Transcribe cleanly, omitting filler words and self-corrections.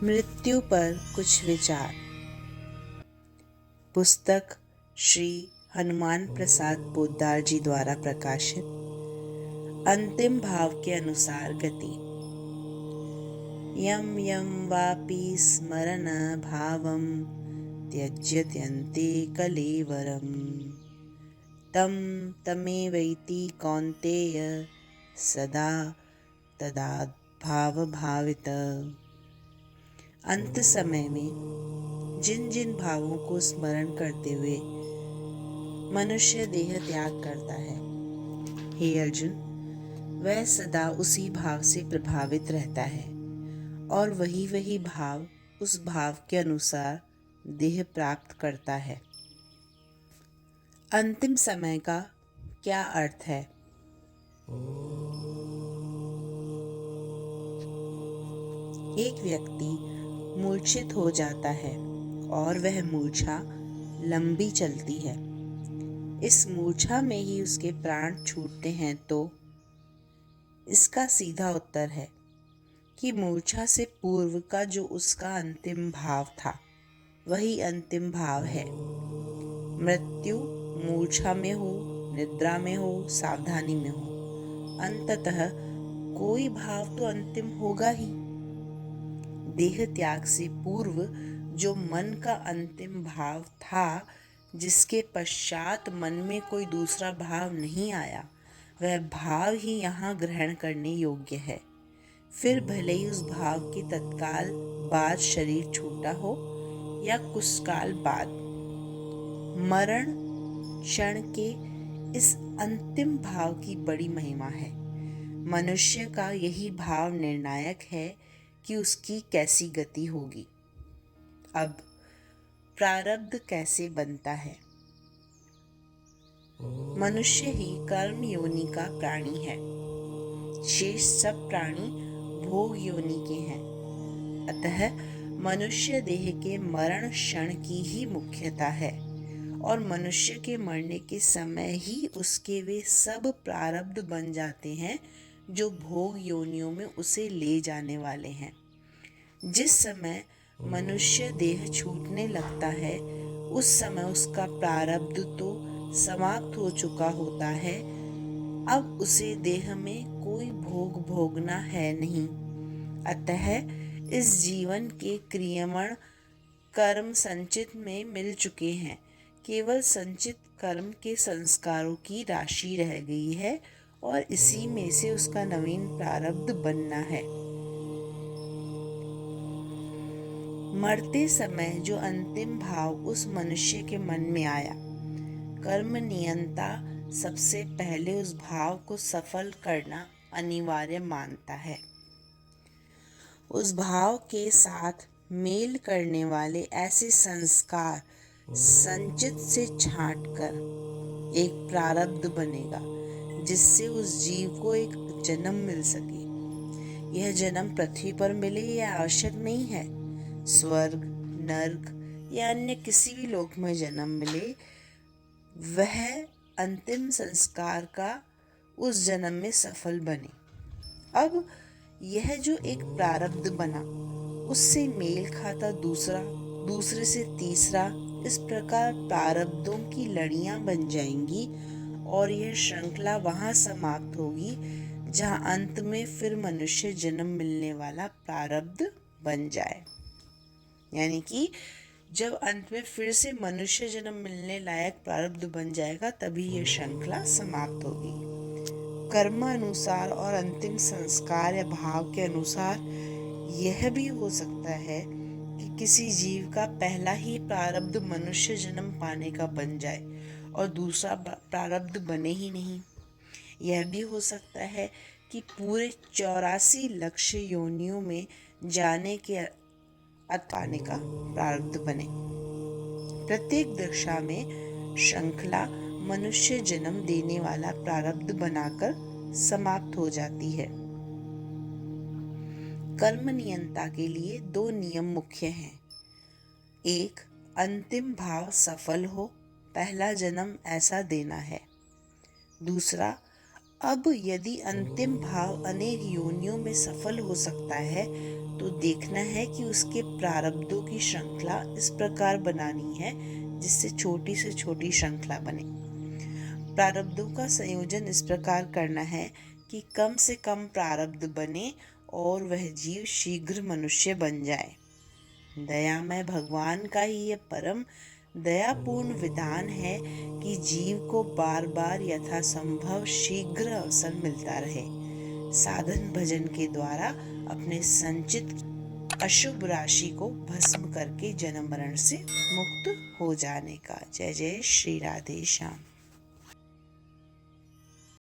मृत्यु पर कुछ विचार। पुस्तक श्री हनुमान प्रसाद पोद्दार जी द्वारा प्रकाशित। अंतिम भाव के अनुसार गति। यम यम वापि स्मरण भावम त्यज्यत्यन्ते कलेवरम तम तमेवैति कौन्तेय सदा तदा भाव भावित। अंत समय में जिन जिन भावों को स्मरण करते हुए मनुष्य देह त्याग करता है, हे अर्जुन, वह सदा उसी भाव से प्रभावित रहता है और वही भाव उस भाव के अनुसार देह प्राप्त करता है। अंतिम समय का क्या अर्थ है? एक व्यक्ति मूर्छित हो जाता है और वह मूर्छा लंबी चलती है। इस मूर्छा में ही उसके प्राण छूटते हैं। तो इसका सीधा उत्तर है कि मूर्छा से पूर्व का जो उसका अंतिम भाव था वही अंतिम भाव है। मृत्यु मूर्छा में हो, निद्रा में हो, सावधानी में हो, अंततः कोई भाव तो अंतिम होगा ही। देह त्याग से पूर्व जो मन का अंतिम भाव था, जिसके पश्चात मन में कोई दूसरा भाव नहीं आया, वह भाव ही यहाँ ग्रहण करने योग्य है। फिर भले ही उस भाव के तत्काल बाद शरीर छूटा हो या कुछ काल बाद, मरण क्षण के इस अंतिम भाव की बड़ी महिमा है। मनुष्य का यही भाव निर्णायक है कि उसकी कैसी गति होगी। अब प्रारब्ध कैसे बनता है? मनुष्य ही कर्म योनि का प्राणी है। शेष सब प्राणी भोग योनि के हैं। अतः मनुष्य देह के मरण क्षण की ही मुख्यता है और मनुष्य के मरने के समय ही उसके वे सब प्रारब्ध बन जाते हैं जो भोग योनियों में उसे ले जाने वाले हैं। जिस समय मनुष्य देह छूटने लगता है, उस समय उसका प्रारब्ध तो समाप्त हो चुका होता है। अब उसे देह में कोई भोग भोगना है नहीं। अतः इस जीवन के क्रियमण कर्म संचित में मिल चुके हैं। केवल संचित कर्म के संस्कारों की राशि रह गई है और इसी में से उसका नवीन प्रारब्ध बनना है। मरते समय जो अंतिम भाव उस मनुष्य के मन में आया, कर्म नियंता सबसे पहले उस भाव को सफल करना अनिवार्य मानता है। उस भाव के साथ मेल करने वाले ऐसे संस्कार संचित से छांटकर एक प्रारब्ध बनेगा, जिससे उस जीव को एक जन्म मिल सके। यह जन्म पृथ्वी पर मिले यह आवश्यक नहीं है। स्वर्ग, नर्क या अन्य किसी भी लोक में जन्म मिले, वह अंतिम संस्कार का उस जन्म में सफल बने। अब यह जो एक प्रारब्ध बना, उससे मेल खाता दूसरा, दूसरे से तीसरा, इस प्रकार प्रारब्धों की लड़ियां बन जाएंगी और यह श्रृंखला वहां समाप्त होगी जहां अंत में फिर मनुष्य जन्म मिलने वाला प्रारब्ध बन जाए। यानी कि जब अंत में फिर से मनुष्य जन्म मिलने लायक प्रारब्ध बन जाएगा, तभी यह श्रृंखला समाप्त होगी। कर्म अनुसार और अंतिम संस्कार या भाव के अनुसार यह भी हो सकता है कि किसी जीव का पहला ही प्रारब्ध मनुष्य जन्म पाने का बन जाए और दूसरा प्रारब्ध बने ही नहीं। यह भी हो सकता है कि पूरे 84 लक्ष्य योनियों में जाने के पाने का प्रारब्ध बने। प्रत्येक दशा में श्रृंखला मनुष्य जन्म देने वाला प्रारब्ध बनाकर समाप्त हो जाती है। कर्म नियंता के लिए 2 नियम मुख्य हैं। एक, अंतिम भाव सफल हो, पहला जन्म ऐसा देना है। दूसरा, अब यदि अंतिम भाव अनेक योनियों में सफल हो सकता है तो देखना है कि उसके प्रारब्धों की श्रृंखला इस प्रकार बनानी है जिससे छोटी से छोटी श्रृंखला बने। प्रारब्धों का संयोजन इस प्रकार करना है कि कम से कम प्रारब्ध बने और वह जीव शीघ्र मनुष्य बन जाए। दयामय भगवान का ही यह परम दयापूर्ण विधान है कि जीव को बार बार यथासंभव शीघ्र अवसर मिलता रहे साधन भजन के द्वारा अपने संचित अशुभ राशि को भस्म करके जन्म मरण से मुक्त हो जाने का। जय जय श्री राधे श्याम।